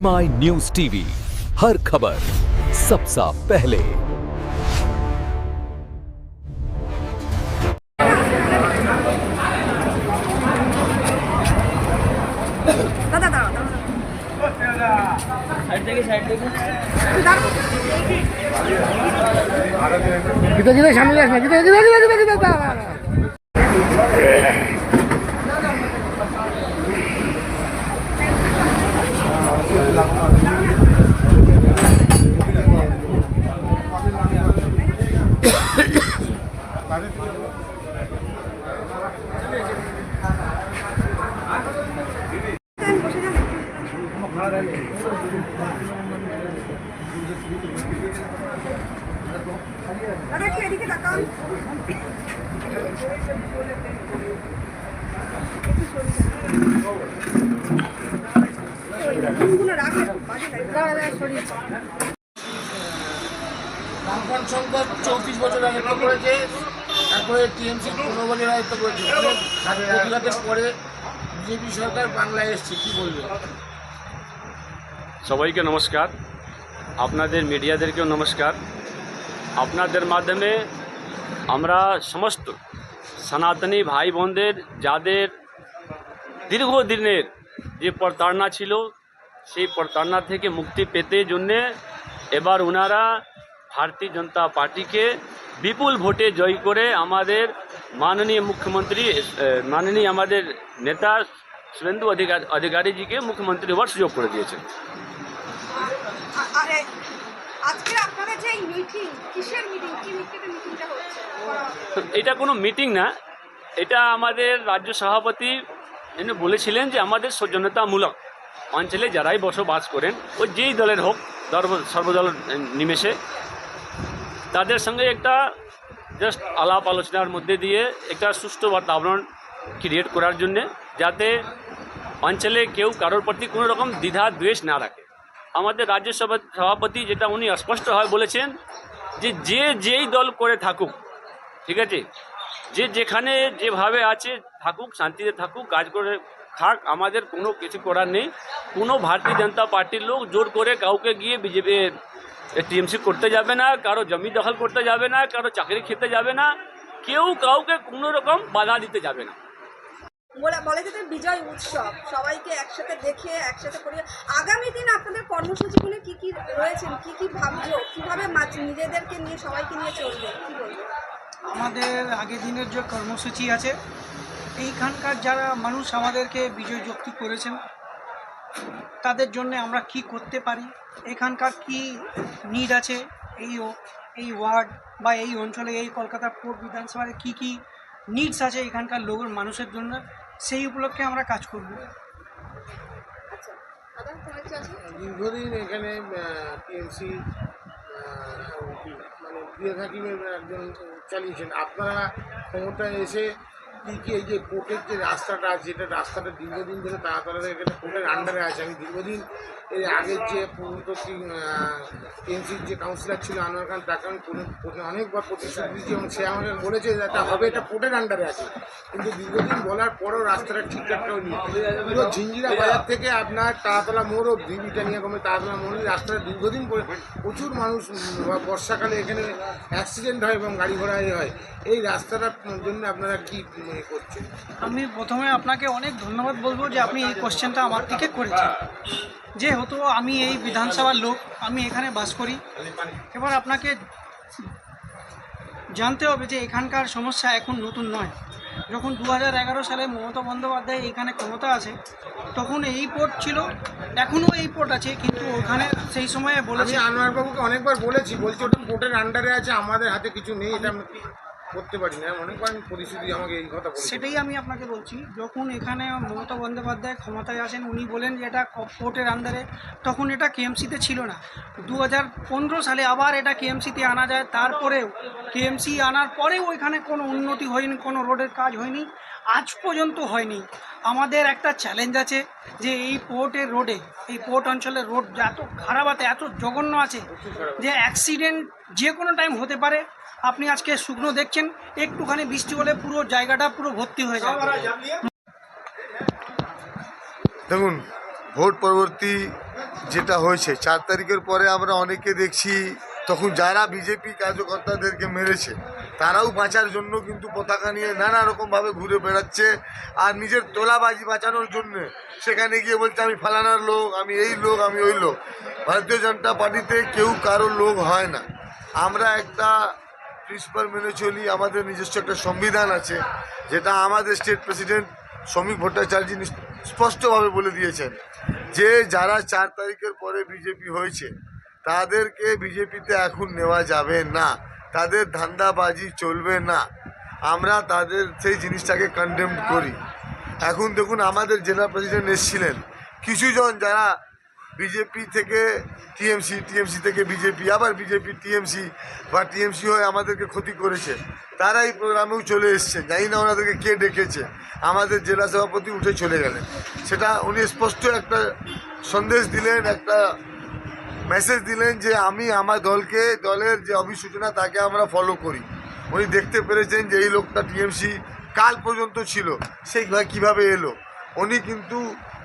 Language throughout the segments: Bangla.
माई न्यूज टीवी, हर खबर सबसे पहले। kita সামনে যাস না, kita দাদা একটু এদিকে তাকান। ফুলগুলো রাখেন, বাজে লাগে। রামকান্ত শঙ্কর 34 বছর রাজত্ব করেছে, তারপরে টিএমসি 15 বছর রাজত্ব করেছে। প্রতিবাদের পরে বিজেপি সরকার বাংলায় এসছে, কি বলবে? সবাইকে নমস্কার, আপনাদের মিডিয়াদেরকেও নমস্কার। আপনাদের মাধ্যমে আমরা সমস্ত সনাতনী ভাই বোনদের যাদের দীর্ঘদিনের যে প্রতারণা ছিল সেই প্রতারণা থেকে মুক্তি পেতে জন্যে এবার ওনারা ভারতীয় জনতা পার্টিকে বিপুল ভোটে জয় করে আমাদের মাননীয় মুখ্যমন্ত্রী মাননীয় আমাদের নেতা শুভেন্দু অধিকারীজিকে মুখ্যমন্ত্রী হওয়ার সুযোগ করে দিয়েছেন। আরে আজকে আপনাদের যে মিটিং, কিসের মিটিং, কি ভিত্তিতে মিটিংটা হচ্ছে? এটা কোনো মিটিং না, এটা আমাদের রাজ্য সভাপতি এনে বলেছিলেন যে আমাদের সৌজন্যতামূলক অঞ্চলে যারাই বসবাস করেন, ওই যেই দলের হোক সর্বদল নিমেষে তাদের সঙ্গে একটা জাস্ট আলাপ আলোচনার মধ্যে দিয়ে একটা সুষ্ঠু বাতাবরণ ক্রিয়েট করার জন্যে, যাতে অঞ্চলে কেউ কারোর প্রতি কোনো রকম দ্বিধা দ্বেষ না রাখে। আমাদের রাজ্য সভাপতি যেটা উনি স্পষ্টভাবে বলেছেন যে যেই দল করে থাকুক, ঠিক আছে, যে যেখানে যেভাবে আছে থাকুক, শান্তিতে থাকুক, কাজ করে থাক, আমাদের কোনো কিছু করার নেই। কোনো ভারতীয় জনতা পার্টির লোক জোর করে কাউকে গিয়ে বিজেপি টিএমসি করতে যাবে না, কারো জমি দখল করতে যাবে না, কারো চাকরি খেতে যাবে না, কেউ কাউকে কোনো রকম বাধা দিতে যাবে না। বলে যেতে বিজয় উৎসব, সবাইকে একসাথে দেখে একসাথে করিয়ে আগামী দিন আপনাদের কর্মসূচিগুলো কি কি রয়েছেন, কি কি ভাবছো, কিভাবে নিজেদেরকে নিয়ে সবাইকে নিয়ে চলবে, কি বলবো? আমাদের আগের দিনের যে কর্মসূচি আছে, এইখানকার যারা মানুষ আমাদেরকে বিজয় যুক্তি করেছেন তাদের জন্য আমরা কি করতে পারি, এখানকার কি নিড আছে, এই ওয়ার্ড বা এই অঞ্চলে, এই কলকাতা পূর্ব বিধানসভায় কি কি নিডস আছে এখানকার লোকের মানুষের জন্য, সেই উপলক্ষে আমরা কাজ করব। দীর্ঘদিন এখানে টিএমসি মানে প্রিয় থাকিমের একজন চালিয়েছেন, আপনারা ক্ষমতায় এসে কী কী এই যে কোর্টের যে রাস্তাটা আছে, যেটা রাস্তাটা দীর্ঘদিন ধরে তারা এখানে কোর্টের আন্ডারে আছে। আমি দীর্ঘদিন এর আগের যে পূর্ববর্তী টিএমসির যে কাউন্সিলর ছিল আনোয়ার খান, তাকে আমি অনেকবার প্রতিশ্রুতি দিয়েছি এবং সে আমাকে বলেছে যে এটা হবে, এটা কোর্টের আন্ডারে আছে, কিন্তু দীর্ঘদিন বলার পরেও রাস্তাটা ঠিকঠাক হয়নি। পুরো ঝিঞ্জিরা বাজার থেকে আপনার তারাতলা মোড় অব্দি, ব্রিটানিয়া কমে তারাতলা মোড়ে রাস্তাটা দীর্ঘদিন প্রচুর মানুষ বর্ষাকালে এখানে অ্যাক্সিডেন্ট হয় এবং গাড়ি ঘোড়া হয়। এই রাস্তাটার জন্য আপনারা কী করছেন? আমি প্রথমে আপনাকে অনেক ধন্যবাদ বলবো যে আপনি এই কোশ্চেনটা আমার থেকে করেছেন। যেহেতু আমি এই বিধানসভার লোক, আমি এখানে বাস করি, এবার আপনাকে জানতে হবে যে এখানকার সমস্যা এখন নতুন নয়। যখন 2011 সালে মমতা বন্দ্যোপাধ্যায় এখানে ক্ষমতা আছে, তখন এই পোর্ট ছিল, এখনও এই পোর্ট আছে, কিন্তু ওখানে সেই সময়ে বলেছি, আনোয়ারবাবুকে অনেকবার বলছি ওটা পোর্টের আন্ডারে আছে, আমাদের হাতে কিছু নেই, এটা করতে পারি না, অনেকবার পরিস্থিতি আমাকে এই কথা বলে। সেটাই আমি আপনাকে বলছি, যখন এখানে মমতা বন্দ্যোপাধ্যায় ক্ষমতায় আসেন, উনি বলেন যে এটা পোর্টের আন্ডারে, তখন এটা কেএমসিতে ছিল না। 2015 সালে আবার এটা কেএমসিতে আনা যায়, তারপরেও কেএমসি আনার পরেও ওইখানে কোনো উন্নতি হয়নি, কোনো রোডের কাজ হয়নি, আজ পর্যন্ত হয়নি। আমাদের একটা চ্যালেঞ্জ আছে যে এই পোর্টের রোডে, এই পোর্ট অঞ্চলের রোড এত খারাপ আছে, এত জঘন্য আছে যে অ্যাক্সিডেন্ট যে কোনো টাইম হতে পারে। আপনি আজকে শুকনো দেখছেন, একটুখানি বৃষ্টি হলে পুরো জায়গাটা পুরো ভর্তি হয়ে যাবে। দেখুন, ভোট পরবর্তী যেটা হয়েছে 4 তারিখের পরে আমরা অনেকে দেখছি তখন যারা বিজেপি কার্যকর্তাদেরকে মেরেছে তারাও বাঁচার জন্য কিন্তু পতাকা নিয়ে নানা রকমভাবে ঘুরে বেড়াচ্ছে আর নিজের তোলাবাজি বাঁচানোর জন্য সেখানে গিয়ে বলছে আমি ফালানার লোক, আমি এই লোক, আমি ওই লোক। ভারতীয় জনতা পার্টিতে কেউ কারোর লোক হয় না। আমরা একটা প্রিন্সিপাল মেনে চলি, আমাদের নিজস্ব একটা সংবিধান আছে যেটা আমাদের স্টেট প্রেসিডেন্ট শ্রমিক ভট্টাচার্য স্পষ্টভাবে বলে দিয়েছেন যে যারা 4 তারিখের পরে বিজেপি হয়েছে তাদেরকে বিজেপিতে এখন নেওয়া যাবে না, তাদের ধান্দাবাজি চলবে না। আমরা তাদের সেই জিনিসটাকে কন্ডেম করি। এখন দেখুন আমাদের জেলা প্রেসিডেন্ট এসেছিলেন, কিছুজন যারা বিজেপি থেকে টিএমসি, টিএমসি থেকে বিজেপি, আবার বিজেপি টিএমসি বা টিএমসি হয়ে আমাদেরকে ক্ষতি করেছে, তারা এই প্রোগ্রামেও চলে এসছে। জানি না ওনাদেরকে কে ডেকেছে, আমাদের জেলা সভাপতি উঠে চলে গেলেন। সেটা উনি স্পষ্ট একটা সন্দেশ দিলেন, একটা মেসেজ দিলেন যে আমি আমার দলের যে অভিসূচনা তাকে আমরা ফলো করি। উনি দেখতে পেরেছেন যে এই লোকটা টিএমসি কাল পর্যন্ত ছিল, সেই কীভাবে এলো। উনি কিন্তু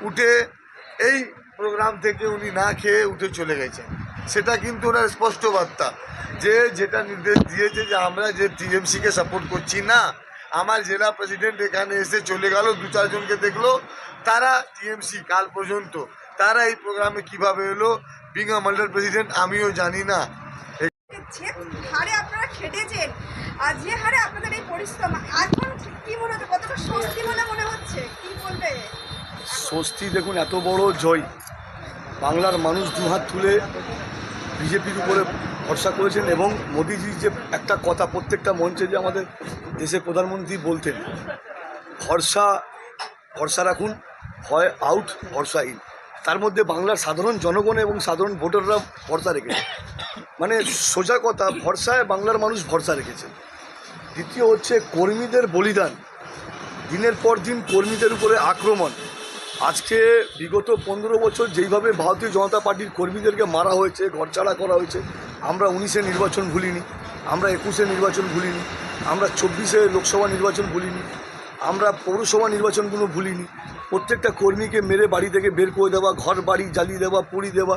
উঠে এই প্রোগ্রাম থেকে উনি না খেয়ে উঠে চলে গেছেন। সেটা কিন্তু ওনার স্পষ্ট বার্তা যে যেটা নির্দেশ দিয়েছে যে আমরা যে টিএমসিকে সাপোর্ট করছি না। আমার জেলা প্রেসিডেন্ট এখানে এসে চলে গেল, 2-4 জনকে দেখলো, তারা টিএমসি কাল পর্যন্ত, তারা এই প্রোগ্রামে কিভাবে এলো বিং আ মাল্টার প্রেসিডেন্ট আমিও জানি না। যে হারে আপনারা খেটেছেন আর যে হারে আপনাদের এই পরিশ্রম, এখন কি মনে হচ্ছে, কতটা স্বস্তি মনে হচ্ছে, কি বলবে? স্বস্তি দেখুন, এত বড় জয়, বাংলার মানুষ দুহাত তুলে বিজেপির উপরে ভরসা করেছেন। এবং মোদিজি যে একটা কথা প্রত্যেকটা মঞ্চে যে আমাদের দেশের প্রধানমন্ত্রী বলতেন, ভরসা রাখুন, হয় আউট ভরসা ইন। তার মধ্যে বাংলার সাধারণ জনগণ এবং সাধারণ ভোটাররা ভরসা রেখেছে। মানে সোজা কথা, ভরসায় বাংলার মানুষ ভরসা রেখেছে। দ্বিতীয় হচ্ছে কর্মীদের বলিদান, দিনের পর দিন কর্মীদের উপরে আক্রমণ। আজকে বিগত 15 বছর যেইভাবে ভারতীয় জনতা পার্টির কর্মীদেরকে মারা হয়েছে, ঘরছাড়া করা হয়েছে, আমরা 19-এ নির্বাচন ভুলিনি, আমরা 21-এ নির্বাচন ভুলিনি, আমরা 24-এ লোকসভা নির্বাচন ভুলিনি, আমরা পৌরসভা নির্বাচনগুলো ভুলিনি। প্রত্যেকটা কর্মীকে মেরে বাড়ি থেকে বের করে দেওয়া, ঘর বাড়ি জ্বালিয়ে দেওয়া, পুড়িয়ে দেওয়া।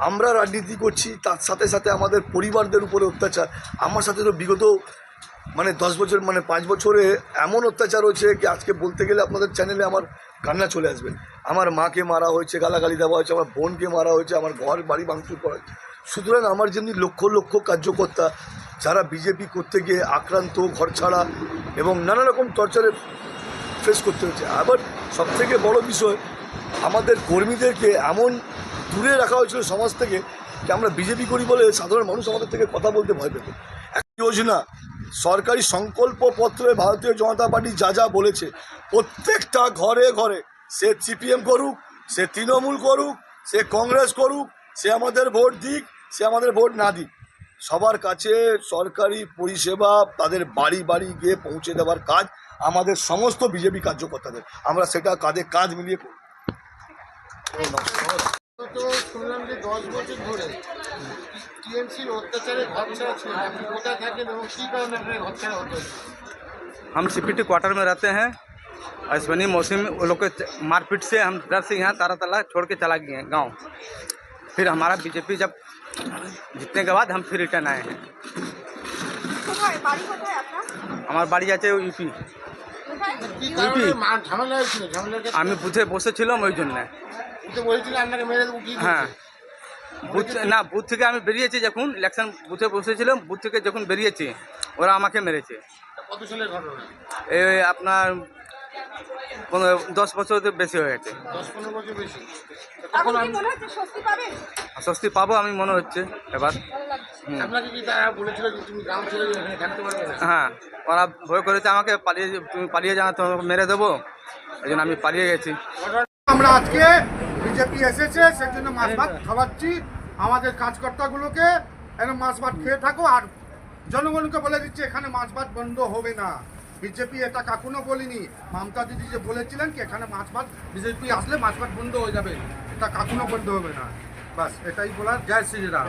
আমরা রাজনীতি করছি, তার সাথে সাথে আমাদের পরিবারদের উপরে অত্যাচার। আমার সাথে তো বিগত 10 বছর 5 বছরে এমন অত্যাচার হয়েছে কি আজকে বলতে গেলে আপনাদের চ্যানেলে আমার কান্না চলে আসবে। আমার মাকে মারা হয়েছে, গালাগালি দেওয়া হয়েছে, আমার বোনকে মারা হয়েছে, আমার ঘর বাড়ি ভাঙচুর করা হয়েছে। সুতরাং আমার যেমনি লক্ষ লক্ষ কার্যকর্তা যারা বিজেপি করতে গিয়ে আক্রান্ত, ঘরছাড়া এবং নানা রকম টর্চারে ফেস করতে হচ্ছে। আবার সবথেকে বড় বিষয়, আমাদের কর্মীদেরকে এমন দূরে রাখা হয়েছিল সমাজ থেকে যে আমরা বিজেপি করি বলে সাধারণ মানুষ আমাদের থেকে কথা বলতে ভয় পেত। একটা যোজনা, সরকারি সংকল্পপত্রে ভারতীয় জনতা পার্টি যা যা বলেছে, প্রত্যেকটা ঘরে ঘরে, সে সিপিএম করুক, সে তৃণমূল করুক, সে কংগ্রেস করুক, সে আমাদের ভোট দিক, সে আমাদের ভোট না দিক, সবার কাছে সরকারি পরিষেবা তাদের বাড়ি বাড়ি গিয়ে পৌঁছে দেওয়ার কাজ আমাদের সমস্ত বিজেপি কার্যকর্তাদের। আমরা সেটা কাঁধে কাঁধ মিলিয়ে করি। তো শুনলাম যে 10 বছর ধরে টিএমসির অত্যাচারে ঘরছাড়া ছিল, আপনি কোথায় থাকেন এবং কী কারণে আপনার ঘরছাড়া হতো? हम सीपीटी क्वार्टर में रहते हैं। अश्विनी मौसम वो लोग के मारपीट से हम डर से यहाँ तारातला छोड़ के चला गए हैं गांव। फिर हमारा बीजेपी जब जीतने के बाद हम फिर रिटर्न आए हैं। কোথায় বাড়ি, কোথায় আপনার? আমার বাড়ি আছে ইউপি। কোথায়? কী কারণে ঝামেলা হয়েছিল? ঝামেলাটা আমি বুথে বসেছিলাম ওই জন্য। তো বলেছিল আপনাকে মেরে উঠিয়ে হ্যাঁ, বুথ থেকে আমি বেরিয়েছি, যখন ইলেকশন বুথে বসেছিলাম, বুথ থেকে যখন বেরিয়েছি ওরা আমাকে মেরেছে। কত সালের ঘটনা? এই আপনার 10 বছর বেশি হয়ে গেছে। 10-15 বছর বেশি। এখন কি মনে হচ্ছে স্বস্তি পাবেন? স্বস্তি পাবো আমি মনে হচ্ছে এবার। আপনাকে কি তারা বলেছিল যে তুমি গ্রাম ছেড়ে এখানে থাকতে পারবে না? হ্যাঁ, ওরা ভয় করেছে আমাকে, তুমি পালিয়ে যাও, তোমাকে মেরে দেবো, এই জন্য আমি পালিয়ে গেছি। আমরা আজকে বিজেপি এসেছে সেজন্য মাছ ভাত খাওয়াচ্ছি আমাদের কাজকর্তাগুলোকে। এরকম মাছ ভাত খেয়ে থাকো। আর জনগণকে বলে দিচ্ছি এখানে মাছ ভাত বন্ধ হবে না। বিজেপি এটা কখনো বলিনি। মমতা দিদি যে বলেছিলেন কি এখানে মাছ ভাত বিজেপি আসলে মাছ ভাত বন্ধ হয়ে যাবে, এটা কখনো বন্ধ হবে না। বাস এটাই বলার। জয় শ্রীরাম।